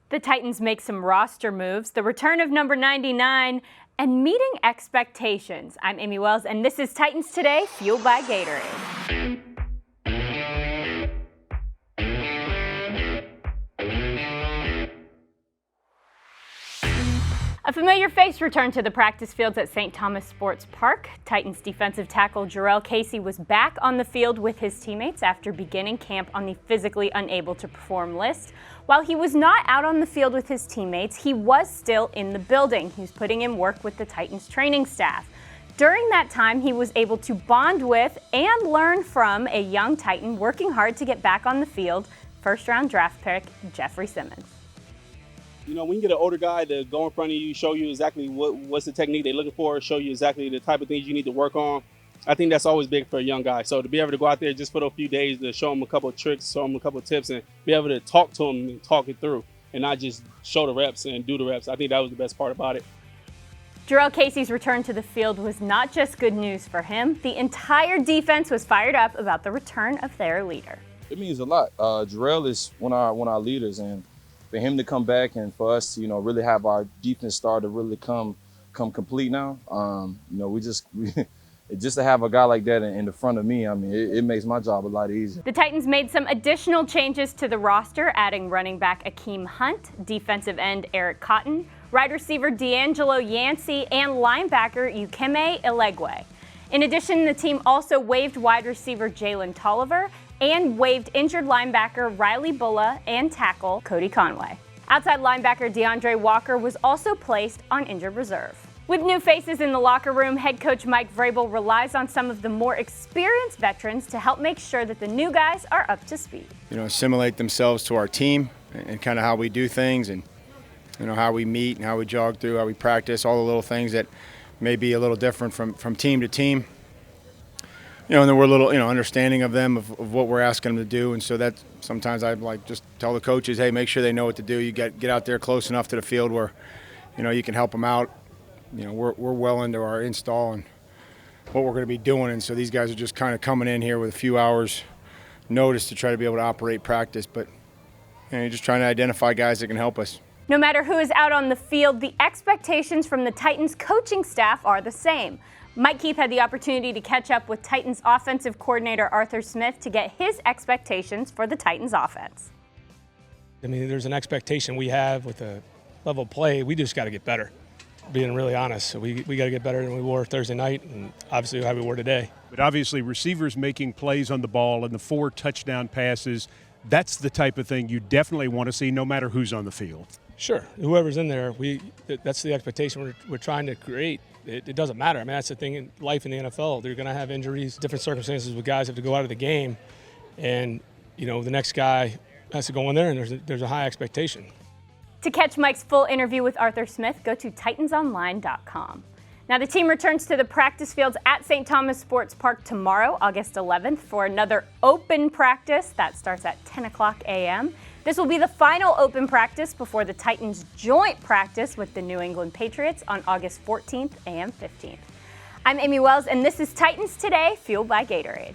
The Titans make some roster moves, the return of number 99, and meeting expectations. I'm Amie Wells, and this is Titans Today, fueled by Gatorade. A familiar face returned to the practice fields at St. Thomas Sports Park. Titans defensive tackle Jarell Kings was back on the field with his teammates after beginning camp on the physically unable to perform list. While he was not out on the field with his teammates, he was still in the building. He was putting in work with the Titans training staff. During that time, he was able to bond with and learn from a young Titan working hard to get back on the field, first-round draft pick Jeffrey Simmons. You know, when you get an older guy to go in front of you, show you exactly what's the technique they're looking for, show you exactly the type of things you need to work on, I think that's always big for a young guy. So to be able to go out there just for a few days to show them a couple of tricks, show them a couple of tips, and be able to talk to them and talk it through and not just show the reps and do the reps, I think that was the best part about it. Jarell Kings' return to the field was not just good news for him. The entire defense was fired up about the return of their leader. It means a lot. Jarell is one of our leaders, and for him to come back and for us to, really have our defense start to really come complete now, just to have a guy like that in the front of me, I mean, it makes my job a lot easier. The Titans made some additional changes to the roster, adding running back Akeem Hunt, defensive end Eric Cotton, wide receiver D'Angelo Yancey, and linebacker Ukeme Elegwe. In addition, the team also waived wide receiver Jalen Tolliver and waived injured linebacker Riley Bulla and tackle Cody Conway. Outside linebacker DeAndre Walker was also placed on injured reserve. With new faces in the locker room, head coach Mike Vrabel relies on some of the more experienced veterans to help make sure that the new guys are up to speed. Assimilate themselves to our team and kind of how we do things and, how we meet and how we jog through, how we practice, all the little things that may be a little different from team to team. And then we're a little, understanding of them, of what we're asking them to do. And so that sometimes I just tell the coaches, hey, make sure they know what to do. You get out there close enough to the field where, you can help them out. We're well into our install and what we're going to be doing. And so these guys are just kind of coming in here with a few hours notice to try to be able to operate practice. But you're just trying to identify guys that can help us. No matter who is out on the field, the expectations from the Titans coaching staff are the same. Mike Keith had the opportunity to catch up with Titans offensive coordinator Arthur Smith to get his expectations for the Titans offense. I mean, there's an expectation we have with the level of play. We just got to get better, being really honest. So we got to get better than we were Thursday night and obviously how we were today. But obviously receivers making plays on the ball and the 4 touchdown passes, that's the type of thing you definitely want to see no matter who's on the field. Sure. Whoever's in there, that's the expectation we're trying to create. It doesn't matter. I mean, that's the thing in life in the NFL. They're going to have injuries, different circumstances where guys have to go out of the game. And, the next guy has to go in there, and there's a high expectation. To catch Mike's full interview with Arthur Smith, go to titansonline.com. Now, the team returns to the practice fields at St. Thomas Sports Park tomorrow, August 11th, for another open practice. That starts at 10 o'clock a.m. This will be the final open practice before the Titans' joint practice with the New England Patriots on August 14th and 15th. I'm Amie Wells, and this is Titans Today, fueled by Gatorade.